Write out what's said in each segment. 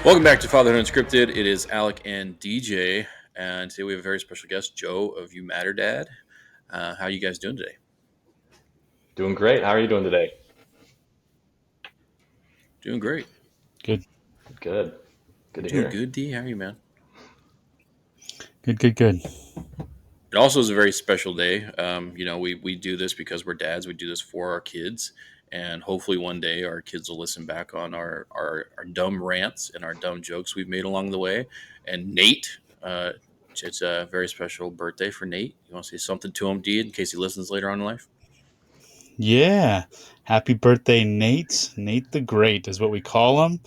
Welcome back to Fatherhood Unscripted. It is Alec and DJ, and today we have a very special guest, Joe of You Matter Dad. How are you guys doing today? Doing great. How are you doing today? Doing great. Good, Good. Good You're to doing hear. good, D. How are you, man? good. It also is a very special day. We do this because we're dads. We do this for our kids, and hopefully one day our kids will listen back on our dumb rants and our dumb jokes we've made along the way. And Nate, it's a very special birthday for Nate. You want to say something to him, D, in case he listens later on in life? Yeah. Happy birthday, Nate. Nate the Great is what we call him.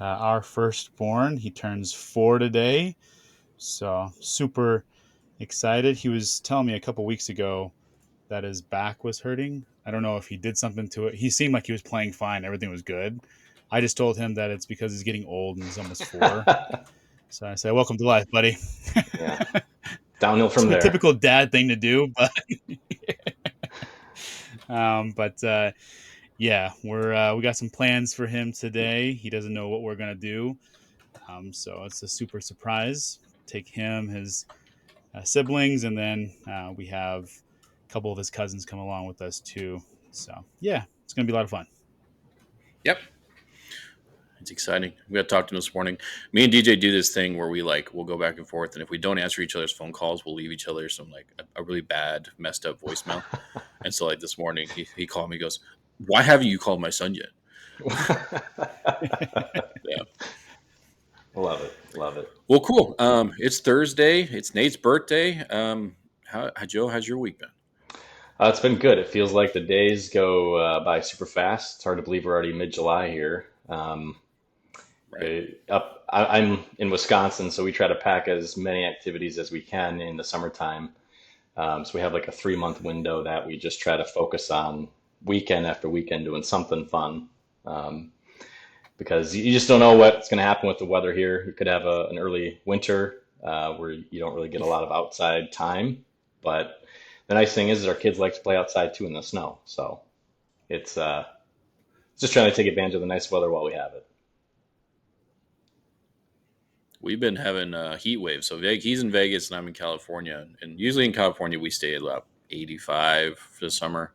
Our firstborn. He turns 4 today. So super excited. He was telling me a couple weeks ago that his back was hurting. I don't know if he did something to it. He seemed like he was playing fine. Everything was good. I just told him that it's because he's getting old and he's almost 4. So I said, welcome to life, buddy. Yeah. Downhill from there. Typical dad thing to do, but yeah, we got some plans for him today. He doesn't know what we're gonna do, so it's a super surprise. Take him, his siblings, and then we have a couple of his cousins come along with us too. So yeah, it's gonna be a lot of fun. Yep. It's exciting. We got to talk to him this morning. Me and DJ do this thing where we'll go back and forth, and if we don't answer each other's phone calls, we'll leave each other some like a really bad, messed up voicemail. And so like this morning, he called me, he goes, "Why haven't you called my son yet?" Yeah. Love it. Love it. Well, cool. It's Thursday. It's Nate's birthday. Joe, how's your week been? It's been good. It feels like the days go by super fast. It's hard to believe we're already mid-July here. Right. I'm in Wisconsin, so we try to pack as many activities as we can in the summertime. So we have like a 3-month window that we just try to focus on weekend after weekend doing something fun. Um, because you just don't know what's going to happen with the weather here. You could have an early winter where you don't really get a lot of outside time. But the nice thing is our kids like to play outside too in the snow. So it's just trying to take advantage of the nice weather while we have it. We've been having heat waves. So he's in Vegas and I'm in California. And usually in California, we stay at about 85 for the summer.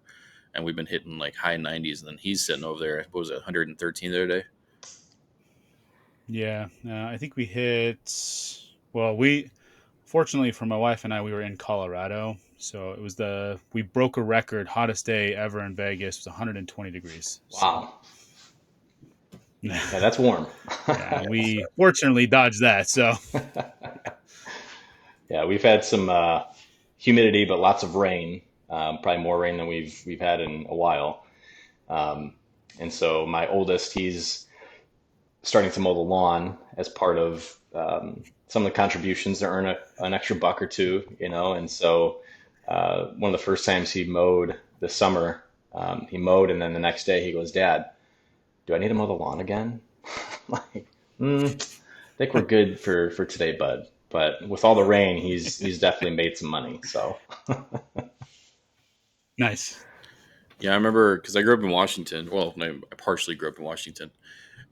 And we've been hitting like high 90s. And then he's sitting over there, what was it, 113 the other day? Yeah, I think we hit. Well, we fortunately for my wife and I, we were in Colorado, so it was we broke a record hottest day ever in Vegas. It was 120 degrees. So Wow. Yeah, that's warm. yeah, we fortunately dodged that. So Yeah, we've had some humidity, but lots of rain. Probably more rain than we've had in a while. Um, and so my oldest, he's starting to mow the lawn as part of some of the contributions to earn an extra buck or two, you know. And so one of the first times he mowed this summer, he mowed, and then the next day he goes, "Dad, do I need to mow the lawn again?" Like, I think we're good for today, bud. But with all the rain, he's definitely made some money. So nice. Yeah, I remember because I grew up in Washington. Well, no, I partially grew up in Washington.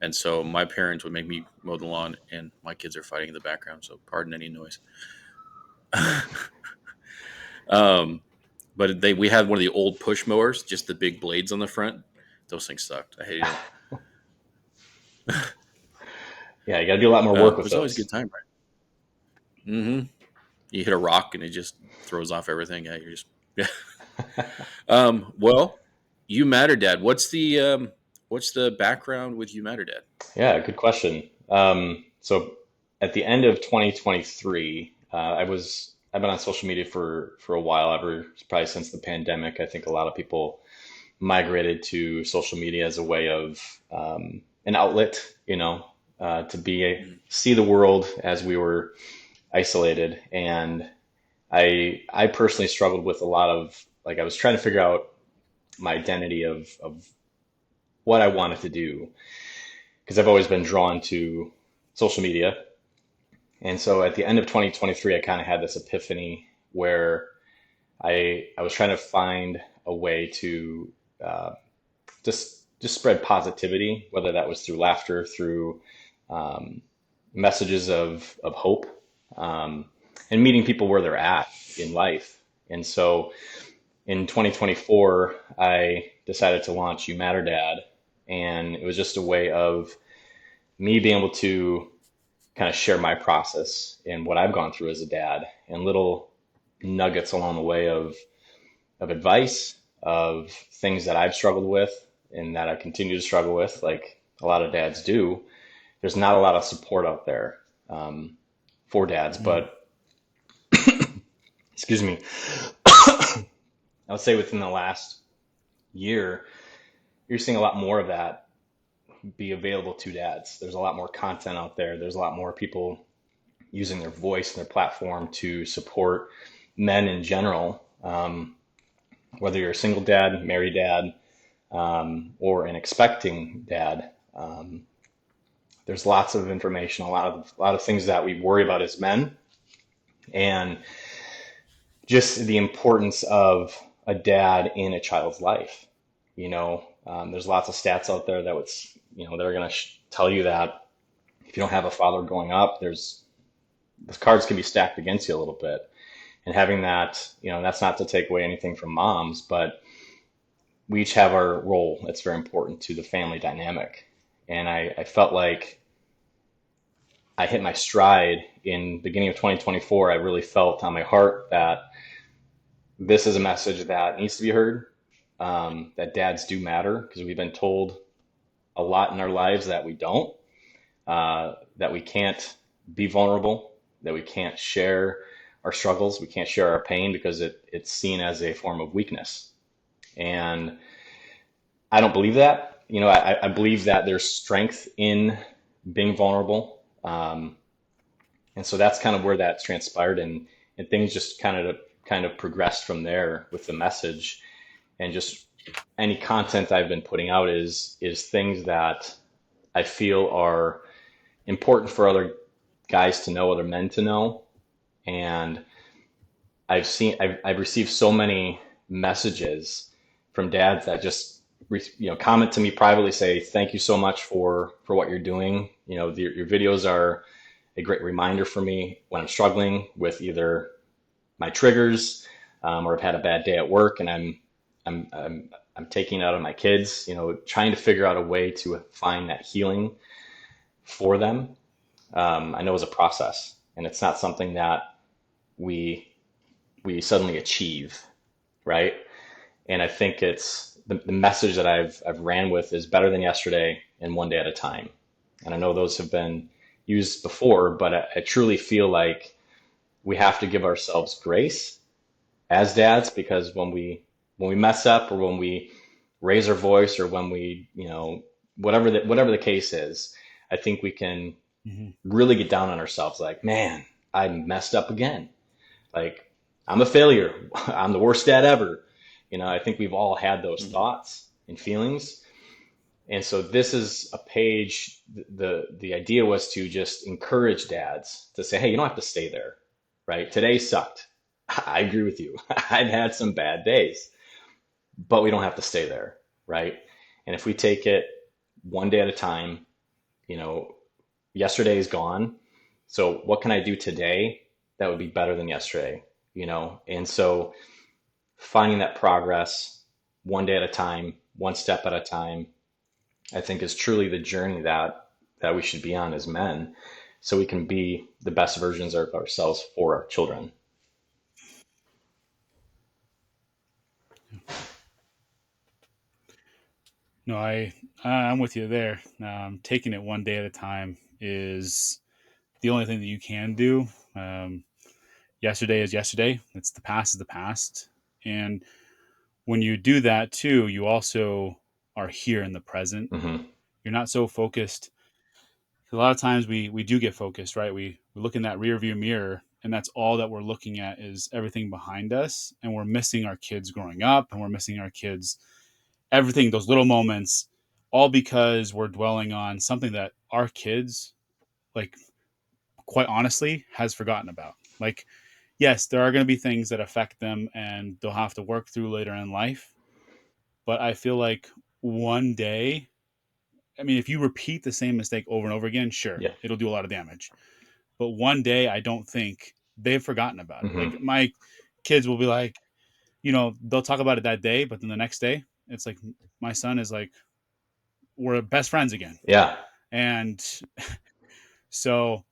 And so my parents would make me mow the lawn, and my kids are fighting in the background. So pardon any noise. um, but we had one of the old push mowers, just the big blades on the front. Those things sucked. I hated them. yeah, you got to do a lot more work But with it's always a those. good time, right? Mm-hmm. You hit a rock and it just throws off everything. Yeah, you're just yeah. Well, You Matter Dad. What's the background with You Matter Dad? Yeah, good question. So at the end of 2023, I've been on social media for a while, probably since the pandemic. I think a lot of people migrated to social media as a way of an outlet, you know, to Mhm. see the world as we were isolated. And I personally struggled with a lot of like I was trying to figure out my identity of what I wanted to do because I've always been drawn to social media. And so at the end of 2023, I kind of had this epiphany where I was trying to find a way to just spread positivity, whether that was through laughter, through um, messages of hope, um, and meeting people where they're at in life. And so in 2024, I decided to launch You Matter Dad, and it was just a way of me being able to kind of share my process and what I've gone through as a dad and little nuggets along the way of advice, of things that I've struggled with and that I continue to struggle with, like a lot of dads do. There's not a lot of support out there um, for dads, Mm-hmm. but excuse me, I would say within the last year, you're seeing a lot more of that be available to dads. There's a lot more content out there. There's a lot more people using their voice and their platform to support men in general, whether you're a single dad, married dad, or an expecting dad. There's lots of information, a lot of things that we worry about as men, and just the importance of a dad in a child's life. There's lots of stats out there that would, that are going to tell you that if you don't have a father growing up, the cards can be stacked against you a little bit. And having that, that's not to take away anything from moms, but we each have our role that's very important to the family dynamic. And I felt like I hit my stride in beginning of 2024. I really felt on my heart that this is a message that needs to be heard, that dads do matter because we've been told a lot in our lives that we don't, that we can't be vulnerable, that we can't share our struggles, we can't share our pain because it's seen as a form of weakness. And I don't believe that. I believe that there's strength in being vulnerable. And so that's kind of where that's transpired, and things just kind of progressed from there with the message, and just any content I've been putting out is things that I feel are important for other guys to know, other men to know. And I've received so many messages from dads that just comment to me privately, say thank you so much for what you're doing. Your videos are a great reminder for me when I'm struggling with either my triggers, or I've had a bad day at work and I'm taking it out on my kids. Trying to figure out a way to find that healing for them. I know is a process, and it's not something that we we suddenly achieve, right? And I think it's the message that I've ran with is better than yesterday and one day at a time. And I know those have been used before, but I truly feel like we have to give ourselves grace as dads, because when we mess up, or when we raise our voice, or when we whatever the case is, I think we can Mm-hmm. really get down on ourselves, like, man, I messed up again. Like, I'm a failure. I'm the worst dad ever. I think we've all had those Mm-hmm. thoughts and feelings. And so this is a page. The idea was to just encourage dads to say, hey, you don't have to stay there, right? Today sucked. I agree with you. I've had some bad days, but we don't have to stay there, right? And if we take it one day at a time, you know, yesterday is gone. So what can I do today that would be better than yesterday? And so finding that progress one day at a time, one step at a time, I think is truly the journey that we should be on as men, so we can be the best versions of ourselves for our children. No, I'm with you there. Taking it one day at a time is the only thing that you can do. Um, Yesterday is yesterday. It's the past is the past, and when you do that too, you also are here in the present. Hmm. You're not so focused. A lot of times we do get focused, right? We look in that rear view mirror, and that's all that we're looking at is everything behind us, and we're missing our kids growing up, and we're missing our kids everything, those little moments, all because we're dwelling on something that our kids, like, quite honestly, has forgotten about. Like, yes, there are going to be things that affect them and they'll have to work through later in life, but I feel like one day, I mean, if you repeat the same mistake over and over again, sure, Yeah. it'll do a lot of damage. But one day, I don't think they've forgotten about it. Hmm. Like my kids will be like, they'll talk about it that day, but then the next day, it's like my son is like, we're best friends again. Yeah. And so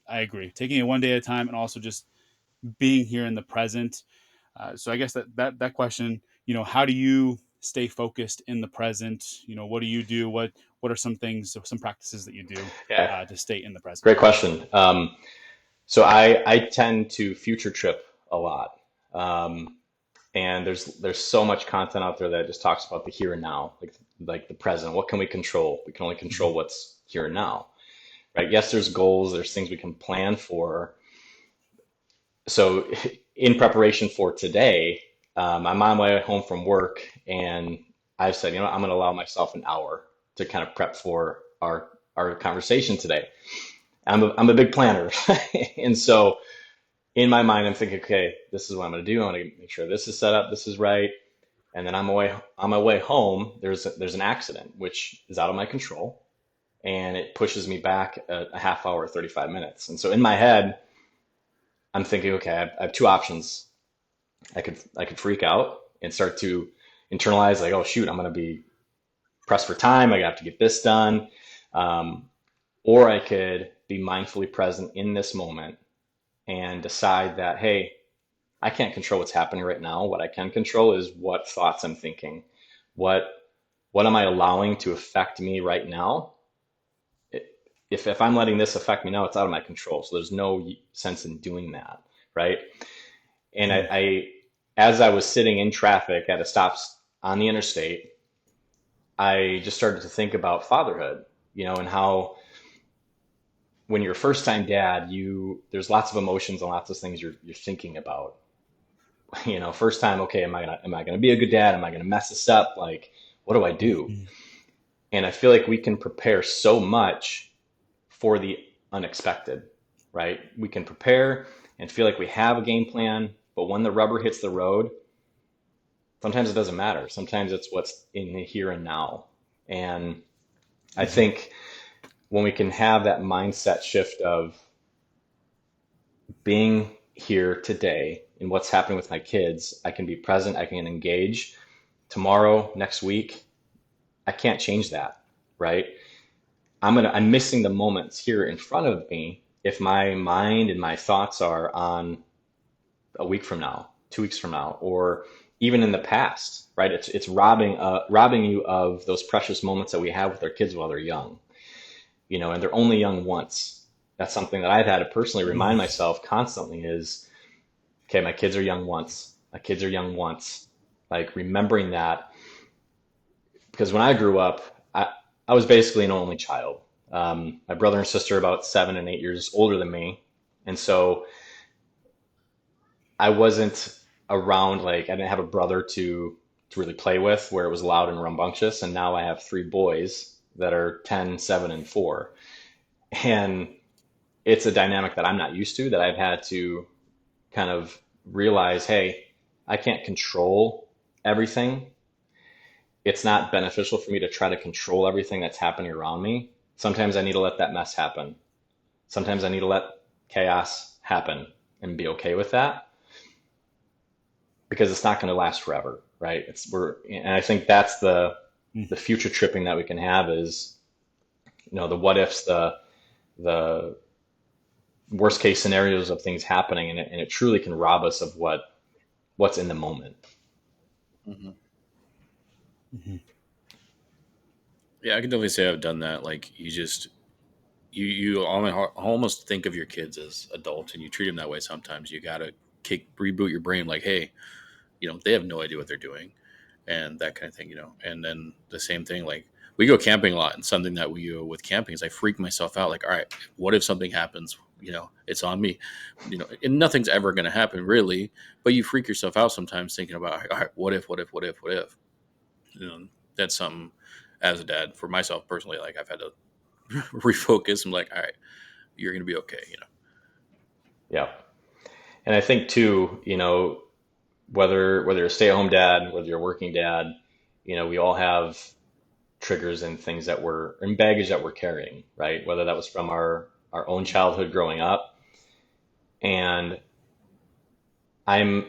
I agree. Taking it one day at a time and also just being here in the present. So I guess that question, how do you stay focused in the present? What do you do? What are some things, some practices that you do Yeah. to stay in the present? Great question. So I tend to future trip a lot. Um, and there's so much content out there that just talks about the here and now, like the present. What can we control? We can only control Mm-hmm. what's here and now, right? Yes, there's goals, there's things we can plan for. So in preparation for today, I'm on my way home from work, and I've said, I'm going to allow myself an hour to kind of prep for our conversation today. I'm a big planner, and so in my mind, I'm thinking, okay, this is what I'm going to do. I'm going to make sure this is set up, this is right. And then on my way home, there's an accident, which is out of my control, and it pushes me back a half hour, 35 minutes. And so in my head, I'm thinking, okay, I have two options. I could freak out and start to internalize like, oh shoot, I'm going to be pressed for time. I have to get this done. Um, or I could be mindfully present in this moment and decide that, hey, I can't control what's happening right now. What I can control is what thoughts I'm thinking. What what am I allowing to affect me right now? If I'm letting this affect me now, it's out of my control. So there's no sense in doing that, right? And as I was sitting in traffic at a stop on the interstate, I just started to think about fatherhood, and how when you're a first time dad, there's lots of emotions and lots of things you're thinking about. First time, okay, am I gonna be a good dad? Am I gonna mess this up? Like, what do I do? Mm-hmm. And I feel like we can prepare so much for the unexpected, right? We can prepare and feel like we have a game plan, but when the rubber hits the road, sometimes it doesn't matter. Sometimes it's what's in the here and now. And I Mm-hmm. think when we can have that mindset shift of being here today and what's happening with my kids, I can be present, I can engage tomorrow, next week. I can't change that, right? I'm missing the moments here in front of me if my mind and my thoughts are on a week from now, 2 weeks from now, or even in the past, right? It's robbing you of those precious moments that we have with our kids while they're young, and they're only young once. That's something that I've had to personally remind Mm-hmm. myself constantly is, okay, my kids are young once. My kids are young once. Like remembering that, because when I grew up, I was basically an only child. My brother and sister are about 7 and 8 years older than me, and so I wasn't around, like I didn't have a brother to really play with where it was loud and rambunctious. And now I have three boys that are 10, 7, and 4, and it's a dynamic that I'm not used to, that I've had to kind of realize, hey, I can't control everything. It's not beneficial for me to try to control everything that's happening around me. Sometimes I need to let that mess happen. Sometimes I need to let chaos happen and be okay with that, because it's not going to last forever, right? And I think that's the future tripping that we can have is, the what ifs, the worst case scenarios of things happening, and it truly can rob us of what's in the moment. Hmm. Mm-hmm. Yeah, I can definitely say I've done that. Like you almost think of your kids as adults, and you treat them that way. Sometimes you gotta reboot your brain, like, hey, they have no idea what they're doing, and that kind of thing. And then the same thing, like we go camping a lot, and something that we do with camping is I freak myself out. Like, all right, what if something happens? It's on me. And nothing's ever going to happen really, but you freak yourself out sometimes thinking about, all right, what if. You know, that's something as a dad for myself personally. Like I've had to refocus. I'm like, all right, you're going to be okay. Yeah. And I think too, whether you're a stay-at-home dad, whether you're a working dad, we all have triggers and things that were and baggage that we're carrying, right? Whether that was from our own childhood growing up. And I'm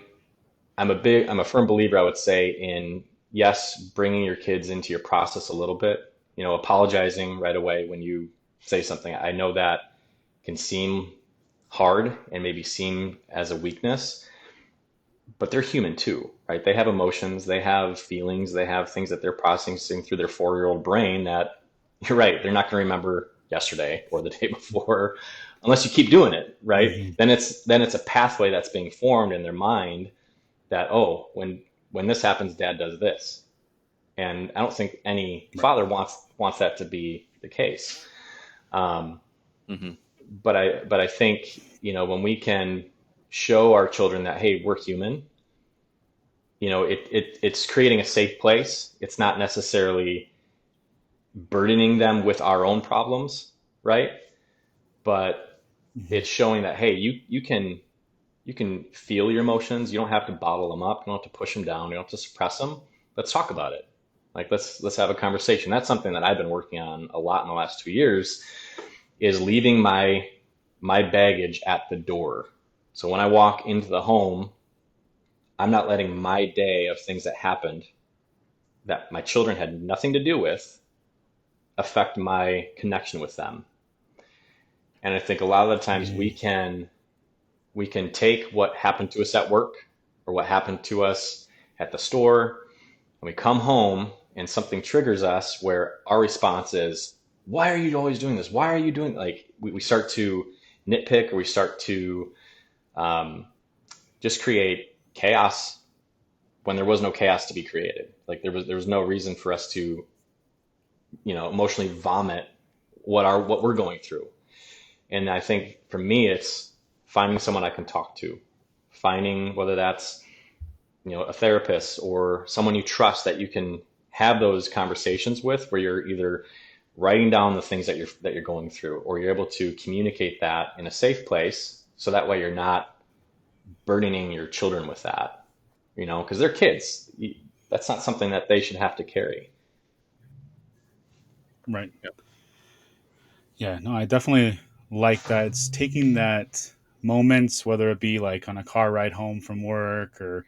I'm a firm believer, I would say, in yes, bringing your kids into your process a little bit, apologizing right away when you say something. I know that can seem hard and maybe seem as a weakness, but they're human too, right? They have emotions, they have feelings, they have things that they're processing through their 4-year-old brain that you're right, they're not going to remember yesterday or the day before unless you keep doing it, right? Hmm. Then it's a pathway that's being formed in their mind that, oh, when this happens, dad does this. And I don't think any Right. father wants that to be the case. Um, Hmm. but I think, when we can show our children that, hey, we're human, it's creating a safe place. It's not necessarily burdening them with our own problems, right? But Hmm. it's showing that, hey, you can feel your emotions. You don't have to bottle them up. You don't have to push them down. You don't have to suppress them. Let's talk about it. Like let's have a conversation. That's something that I've been working on a lot in the last 2 years, is leaving my baggage at the door. So when I walk into the home, I'm not letting my day of things that happened that my children had nothing to do with affect my connection with them. And I think a lot of the times Yeah. we can take what happened to us at work or what happened to us at the store, and we come home and something triggers us where our response is, why are you always doing this? Why are you doing, like, we start to nitpick, or we start to um, just create chaos when there was no chaos to be created. Like there was no reason for us to, emotionally vomit what we're going through. And I think for me, it's finding someone I can talk to, finding whether that's, a therapist or someone you trust that you can have those conversations with, where you're either writing down the things that you're going through, or you're able to communicate that in a safe place, so that way you're not burdening your children with that, because they're kids. That's not something that they should have to carry. Right. Yeah. Yeah. No, I definitely like that. It's taking that moments, whether it be like on a car ride home from work or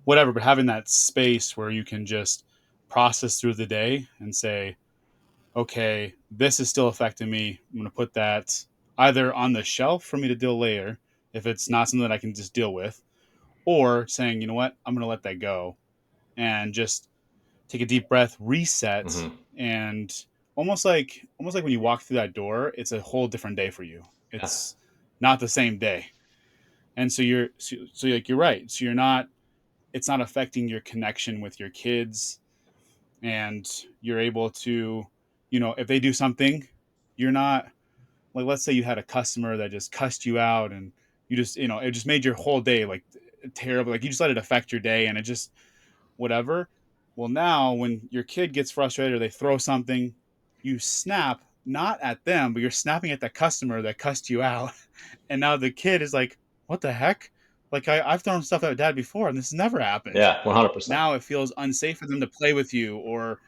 whatever, but having that space where you can just process through the day and say, okay, this is still affecting me. I'm going to put that either on the shelf for me to deal later if it's not something that I can just deal with, or saying, you know what, I'm going to let that go and just take a deep breath, reset, Hmm. and almost like when you walk through that door, it's a whole different day for you. Yeah, It's not the same day. And so like you're right. So you're not it's not affecting your connection with your kids, and you're able to, if they do something, you're not like, let's say you had a customer that just cussed you out, and you just, it just made your whole day like terrible. Like you just let it affect your day, and it just whatever. Well, now when your kid gets frustrated or they throw something, you snap not at them, but you're snapping at the customer that cussed you out. And now the kid is like, what the heck? Like I've thrown stuff at dad before and this has never happened. yeah, 100%. Now it feels unsafe for them to play with you. Or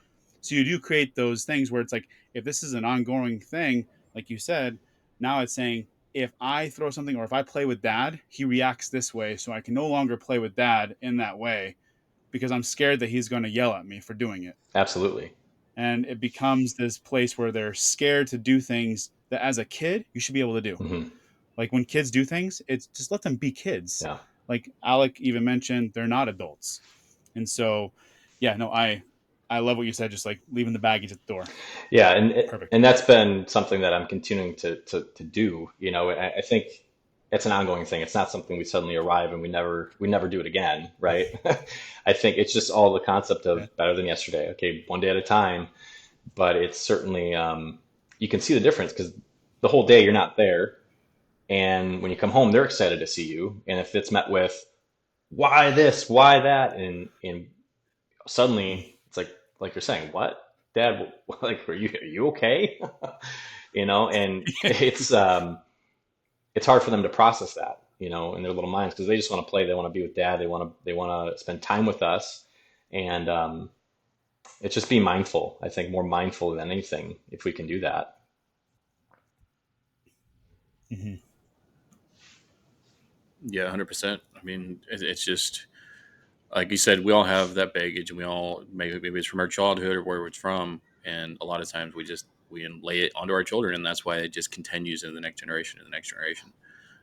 so you do create those things where it's like, if this is an ongoing thing, like you said, now it's saying, if I throw something or if I play with dad, he reacts this way. So I can no longer play with dad in that way because I'm scared that he's going to yell at me for doing it. Absolutely. And it becomes this place where they're scared to do things that as a kid you should be able to do. Hmm. Like when kids do things, it's just let them be kids. Yeah. Like Alec even mentioned, they're not adults. And so, yeah, no, I love what you said, just like leaving the baggage at the door. Yeah, and Perfect. and that's been something that I'm continuing to do. I think it's an ongoing thing. It's not something we suddenly arrive and we never do it again, right? I think it's just all the concept Yeah. of better than yesterday. Okay, one day at a time. But it's certainly, you can see the difference because the whole day you're not there, and when you come home, they're excited to see you. And if it's met with why this, why that, and suddenly it's like you're saying, what, Dad? Like, are you okay? And it's hard for them to process that, in their little minds, because they just want to play, they want to be with Dad, they want to spend time with us, and It's just be mindful. I think more mindful than anything if we can do that. Hmm. Yeah, 100%. I mean, it's just like you said, we all have that baggage, and we all maybe it's from our childhood or where it's from, and a lot of times we lay it onto our children, and that's why it just continues in the next generation and the next generation.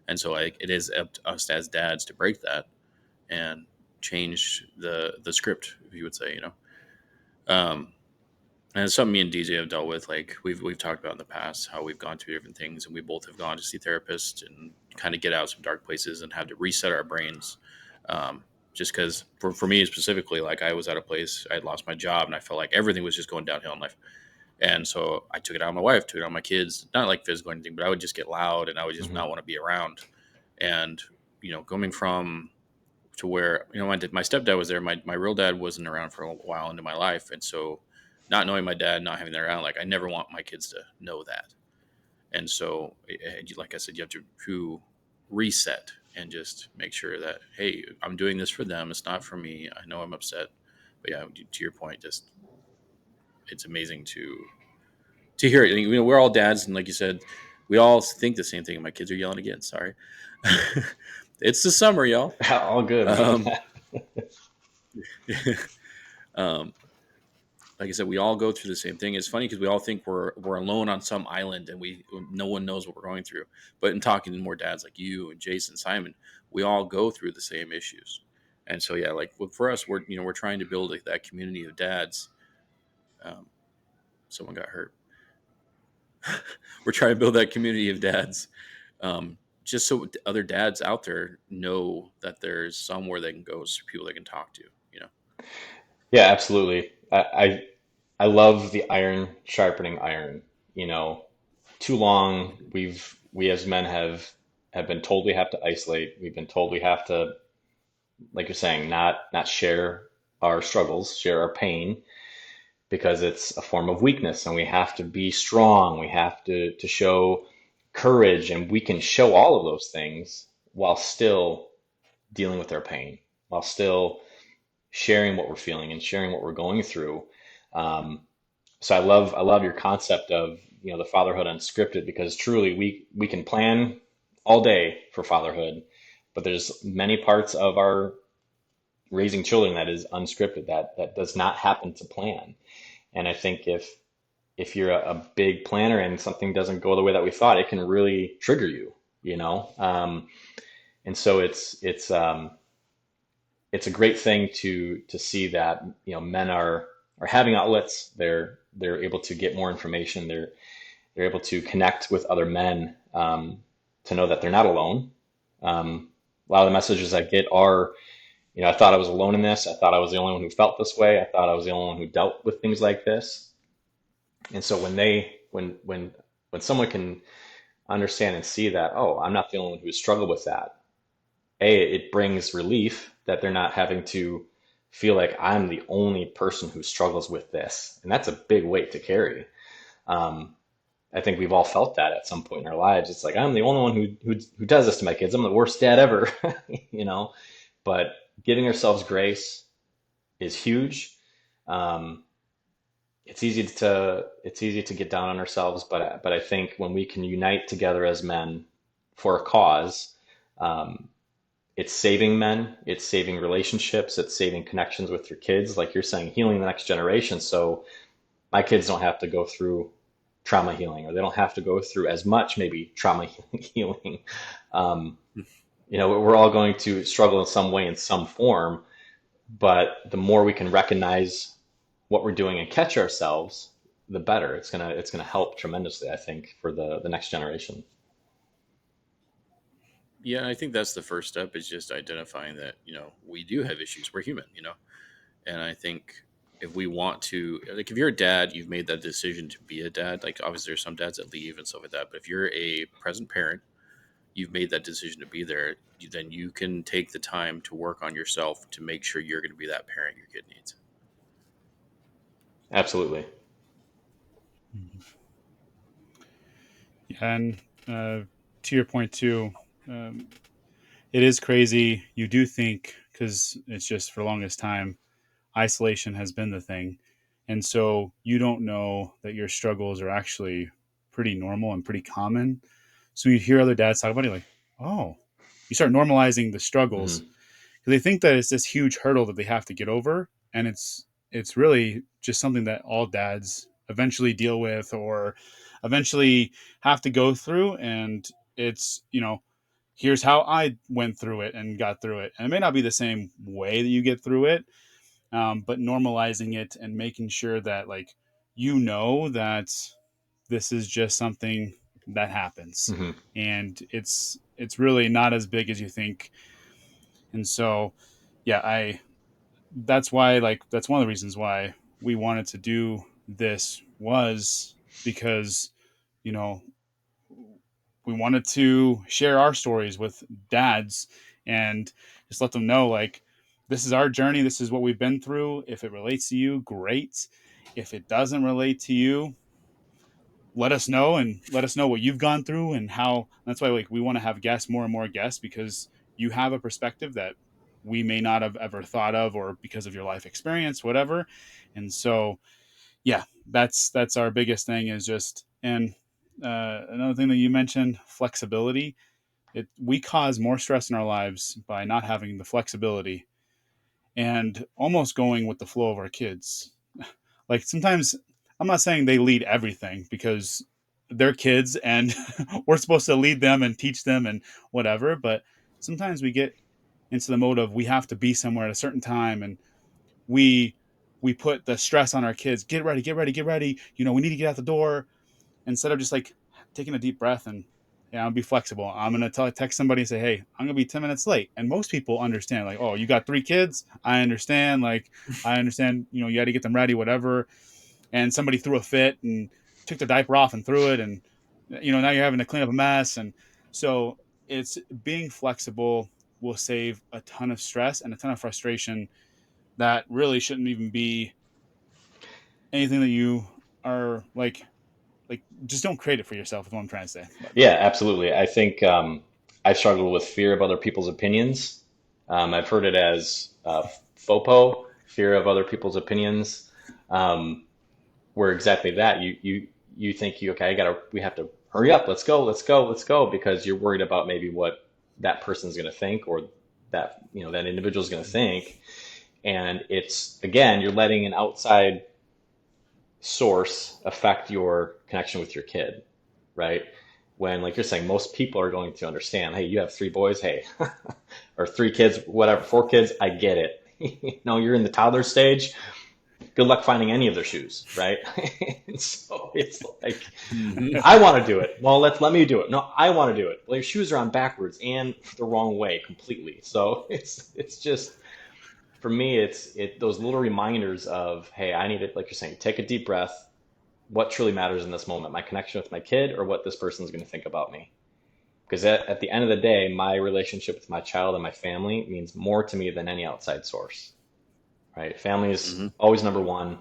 And so, like, it is up to us as dads to break that and change the script, if you would say, Um, and it's something me and DJ have dealt with. Like we've talked about in the past, how we've gone through different things, and we both have gone to see therapists and kind of get out of some dark places and had to reset our brains. Just because for me specifically, like I was at a place, I had lost my job, and I felt like everything was just going downhill in life. And so I took it out on my wife, took it out on my kids, not like physical or anything, but I would just get loud and I would just Hmm. not want to be around. And coming from to where my stepdad was there. My real dad wasn't around for a while into my life, and so not knowing my dad, not having that around, like I never want my kids to know that. And so, like I said, you have to reset and just make sure that, hey, I'm doing this for them. It's not for me. I know I'm upset, but yeah, to your point, just it's amazing to hear it. We're all dads, and like you said, we all think the same thing. My kids are yelling again. Sorry, it's the summer, y'all. All good, man. Um, um, like I said, we all go through the same thing. It's funny because we all think we're alone on some island and we no one knows what we're going through. But in talking to more dads like you and Jason, Simon, we all go through the same issues. And so yeah, like for us, we're trying to build that community of dads. Um, Someone got hurt. We're trying to build that community of dads, just so other dads out there know that there's somewhere they can go, people they can talk to. You know. Yeah, absolutely. I love the iron sharpening iron. You know, too long we as men have been told we have to isolate. We've been told we have to, like you're saying, not share our struggles, share our pain, because it's a form of weakness, and we have to be strong. We have to show courage, and we can show all of those things while still dealing with our pain, while still sharing what we're feeling and sharing what we're going through. Um, so I love your concept of the fatherhood unscripted, because truly we can plan all day for fatherhood, but there's many parts of our raising children that is unscripted, that does not happen to plan. And I think if you're a big planner and something doesn't go the way that we thought, it can really trigger you, you know. And so it's a great thing to see that men are having outlets. They're able to get more information. They're able to connect with other men, to know that they're not alone. A lot of the messages I get are, I thought I was alone in this. I thought I was the only one who felt this way. I thought I was the only one who dealt with things like this. And so when someone can understand and see that, oh, I'm not the only one who struggled with that. It brings relief that they're not having to feel like I'm the only person who struggles with this, and that's a big weight to carry. Um, I think we've all felt that at some point in our lives. It's like I'm the only one who does this to my kids. I'm the worst dad ever, you know. But giving ourselves grace is huge. Um, it's easy to get down on ourselves, but I think when we can unite together as men for a cause, um, it's saving men, it's saving relationships, it's saving connections with your kids, like you're saying, healing the next generation. So my kids don't have to go through trauma healing, or they don't have to go through as much maybe trauma healing. Um, we're all going to struggle in some way, in some form, but the more we can recognize what we're doing and catch ourselves, the better. It's gonna help tremendously, I think, for the next generation. Yeah, I think that's the first step is just identifying that, we do have issues. We're human, And I think if we want to, like, if you're a dad, you've made that decision to be a dad. Like, obviously, there's some dads that leave and stuff like that. But if you're a present parent, you've made that decision to be there, then you can take the time to work on yourself to make sure you're going to be that parent your kid needs. Absolutely. And to your point too, um, it is crazy. You do think, because it's just for the longest time, isolation has been the thing. And so you don't know that your struggles are actually pretty normal and pretty common. So you hear other dads talk about it, like, oh, you start normalizing the struggles Hmm. because they think that it's this huge hurdle that they have to get over, and it's really just something that all dads eventually deal with or eventually have to go through. And it's, here's how I went through it and got through it, and it may not be the same way that you get through it, but normalizing it and making sure that, like, that this is just something that happens, Hmm. and it's really not as big as you think. And so, yeah, I that's why, like, that's one of the reasons why we wanted to do this, was because, you know we wanted to share our stories with dads and just let them know, like, this is our journey, this is what we've been through. If it relates to you, great. If it doesn't relate to you, let us know, and let us know what you've gone through and how. That's why, like, we want to have guests, more and more guests, because you have a perspective that we may not have ever thought of, or because of your life experience, whatever. And so, yeah, that's our biggest thing, is just. And another thing that you mentioned, flexibility. We cause more stress in our lives by not having the flexibility and almost going with the flow of our kids. Like, sometimes, I'm not saying they lead everything, because they're kids and we're supposed to lead them and teach them and whatever, but sometimes we get into the mode of, we have to be somewhere at a certain time, and we we put the stress on our kids. Get ready, get ready, get ready. We need to get out the door, instead of just, like, taking a deep breath and, yeah, I'll be flexible. I'm gonna text somebody and say, hey, I'm gonna be 10 minutes late, and most people understand. Like, oh, you got 3 kids. I understand. Like, I understand. You got to get them ready, whatever. And somebody threw a fit and took the diaper off and threw it, and now you're having to clean up a mess. And so, it's being flexible will save a ton of stress and a ton of frustration that really shouldn't even be anything that you are like, just don't create it for yourself, is what I'm trying to say. But Yeah, absolutely. I think I've struggled with fear of other people's opinions. I've heard it as FOPO, fear of other people's opinions, where exactly that you think okay, we have to hurry up, let's go, let's go, let's go, because you're worried about maybe what that person's going to think, or that individual's going to think. And it's, again, you're letting an outside source affect your connection with your kid, right? When, like you're saying, most people are going to understand, hey, you have 3 boys, hey, or 3 kids, whatever, 4 kids, I get it. No, you're in the toddler stage. Good luck finding any of their shoes, right? And so it's like, Mhm. I want to do it. Well, let me do it. No, I want to do it. Well, your shoes are on backwards and the wrong way completely. So it's just, for me, those little reminders of, hey, I need it. Like you're saying, take a deep breath. What truly matters in this moment? My connection with my kid, or what this person's going to think about me? Because at the end of the day, my relationship with my child and my family means more to me than any outside source, right? Family is Hmm. always number one.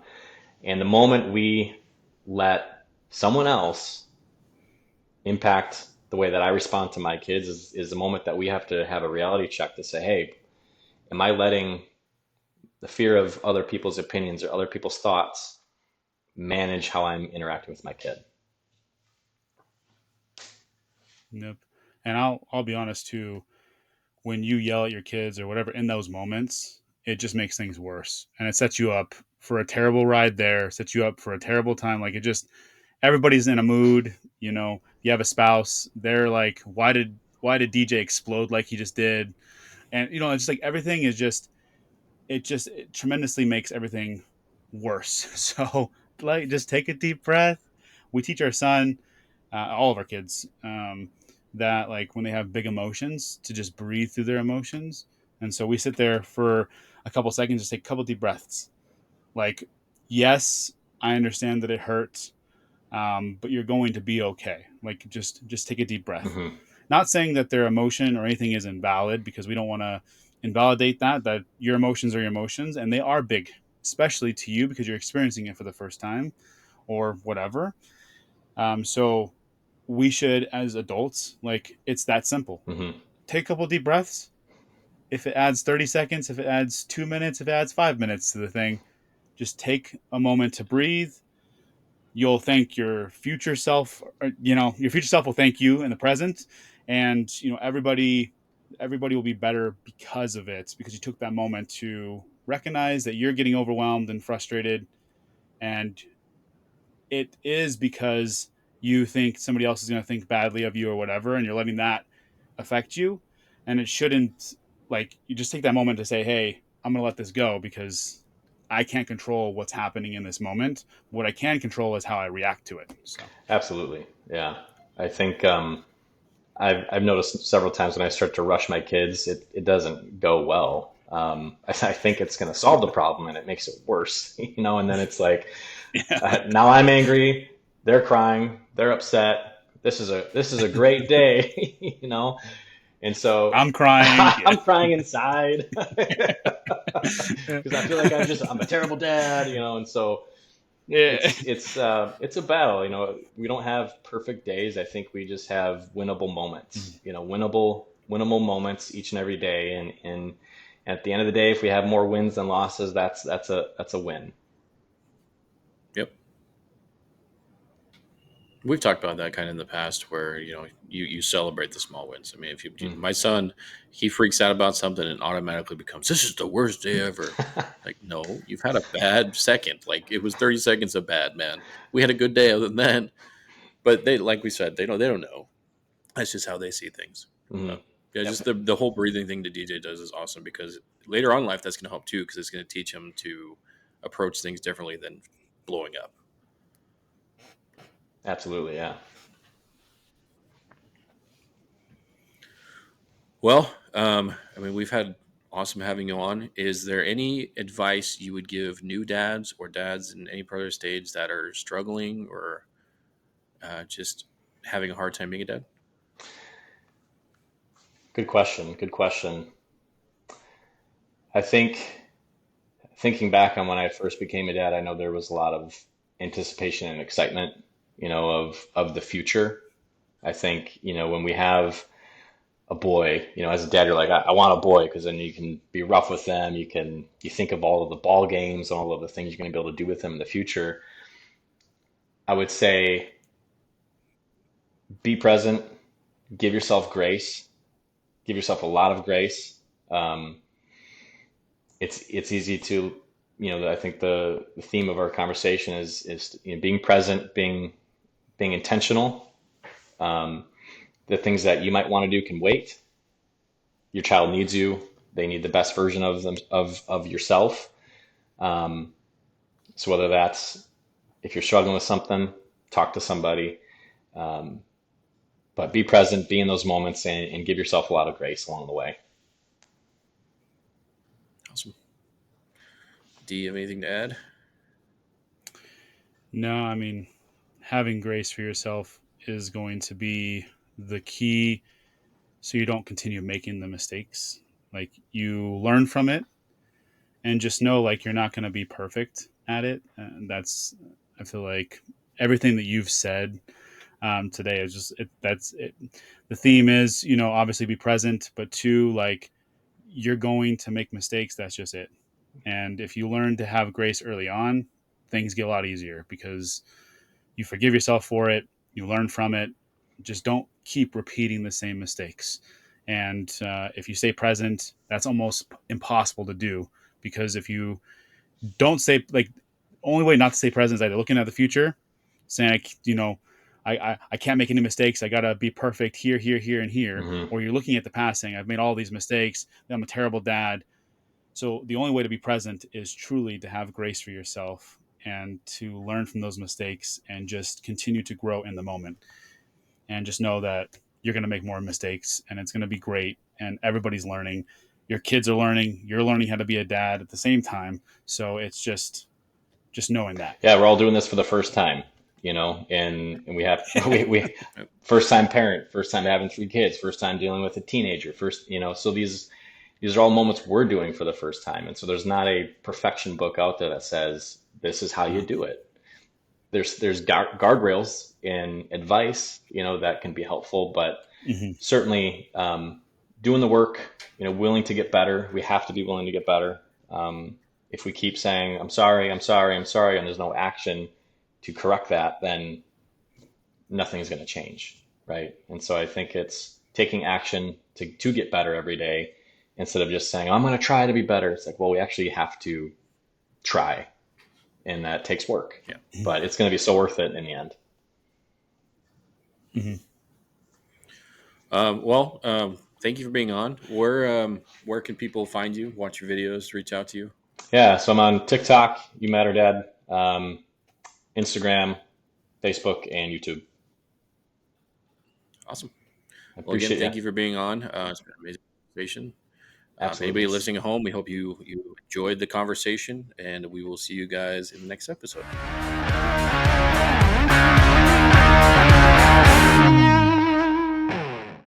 And the moment we let someone else impact the way that I respond to my kids is the moment that we have to have a reality check to say, hey, am I letting the fear of other people's opinions or other people's thoughts manage how I'm interacting with my kid? Nope. And I'll be honest too. When you yell at your kids or whatever in those moments, it just makes things worse, and it sets you up for a terrible ride there. Sets you up for a terrible time. Like, it just, everybody's in a mood. You have a spouse. They're like, why did DJ explode like he just did? And it's just like, everything is just, it tremendously makes everything worse. So, like, just take a deep breath. We teach our son, all of our kids, that, like, when they have big emotions, to just breathe through their emotions. And so we sit there for a couple seconds, just take a couple deep breaths. Like, yes, I understand that it hurts, but you're going to be okay. Like, just take a deep breath. Hmm. Not saying that their emotion or anything is invalid, because we don't want to invalidate that your emotions are your emotions, and they are big, especially to you, because you're experiencing it for the first time or whatever. So we should, as adults, like, it's that simple. Hmm. Take a couple deep breaths. If it adds 30 seconds, if it adds 2 minutes, if it adds 5 minutes to the thing, just take a moment to breathe. You'll thank your future self. Your future self will thank you in the present, and everybody will be better because of it, because you took that moment to recognize that you're getting overwhelmed and frustrated, and it is because you think somebody else is going to think badly of you or whatever, and you're letting that affect you. And it shouldn't. Like, you just take that moment to say, hey, I'm going to let this go, because I can't control what's happening in this moment. What I can control is how I react to it. So Absolutely. Yeah. I think I've noticed several times when I start to rush my kids, it doesn't go well. I think it's going to solve the problem and it makes it worse, and then it's like, yeah, now I'm angry, they're crying, they're upset. This is a great day, and so I'm crying. Yeah. I'm crying inside because I feel like I'm a terrible dad, and so Yeah. it's a battle. We don't have perfect days. I think we just have winnable moments. Winnable moments each and every day. And at the end of the day, if we have more wins than losses, that's a win. Yep. We've talked about that kind of in the past, where you celebrate the small wins. I mean, if Mm. my son, he freaks out about something and automatically becomes, this is the worst day ever. Like, no, you've had a bad second. Like, it was 30 seconds of bad, man. We had a good day other than that. But they, like we said, they don't know. That's just how they see things. Mhm. But yeah, just Yep. the whole breathing thing that DJ does is awesome, because later on in life that's going to help too, because it's going to teach him to approach things differently than blowing up. Absolutely. Yeah. Well, I mean, we've had awesome having you on. Is there any advice you would give new dads or dads in any part of their stage that are struggling, or just having a hard time being a dad? Good question. Good question. I think thinking back on when I first became a dad, I know there was a lot of anticipation and excitement, of the future. I think, when we have a boy, as a dad, you're like, I want a boy, because then you can be rough with them. You think of all of the ball games and all of the things you're going to be able to do with them in the future. I would say be present, give yourself grace, give yourself a lot of grace. Um, it's easy to, I think the theme of our conversation is being present, being intentional. Um, the things that you might want to do can wait. Your child needs you. They need the best version of them of yourself. Um, so whether that's, if you're struggling with something, talk to somebody. Um, but be present, be in those moments, and give yourself a lot of grace along the way. Awesome. Do you have anything to add? No, I mean, having grace for yourself is going to be the key, so you don't continue making the mistakes. Like, you learn from it, and just know, like, you're not going to be perfect at it. And that's, I feel like, everything that you've said today is just it. That's it. The theme is, obviously be present, but two, like, you're going to make mistakes. That's just it. And if you learn to have grace early on, things get a lot easier, because you forgive yourself for it, you learn from it. Just don't keep repeating the same mistakes. And if you stay present, that's almost impossible to do, because if you don't stay, like, only way not to stay present is either looking at the future, saying, I can't make any mistakes. I gotta be perfect here, here, here, and here. Hmm. Or you're looking at the past, saying, I've made all these mistakes. I'm a terrible dad. So the only way to be present is truly to have grace for yourself, and to learn from those mistakes, and just continue to grow in the moment. And just know that you're going to make more mistakes, and it's going to be great. And everybody's learning. Your kids are learning. You're learning how to be a dad at the same time. So it's just knowing that. Yeah, we're all doing this for the first time, and we have we Yep. first time parent, first time having three kids, first time dealing with a teenager, first, so these are all moments we're doing for the first time. And so there's not a perfection book out there that says this is how you No. do it. There's guardrails and advice, that can be helpful, but Mm-hmm. certainly, doing the work, willing to get better. We have to be willing to get better. If we keep saying, I'm sorry, I'm sorry, I'm sorry, and there's no action to correct that, then nothing's going to change, right? And so I think it's taking action to get better every day instead of just saying, I'm going to try to be better. It's like, well, we actually have to try, and that takes work, Yeah. but it's going to be so worth it in the end. Mhm. Thank you for being on. Where can people find you, watch your videos, reach out to you? Yeah, so I'm on TikTok, You Matter Dad, Instagram, Facebook, and YouTube. Awesome. I Well, again, appreciate you. thank you for being on. It's been an amazing conversation. Absolutely. Anybody listening at home, we hope you enjoyed the conversation, and we will see you guys in the next episode.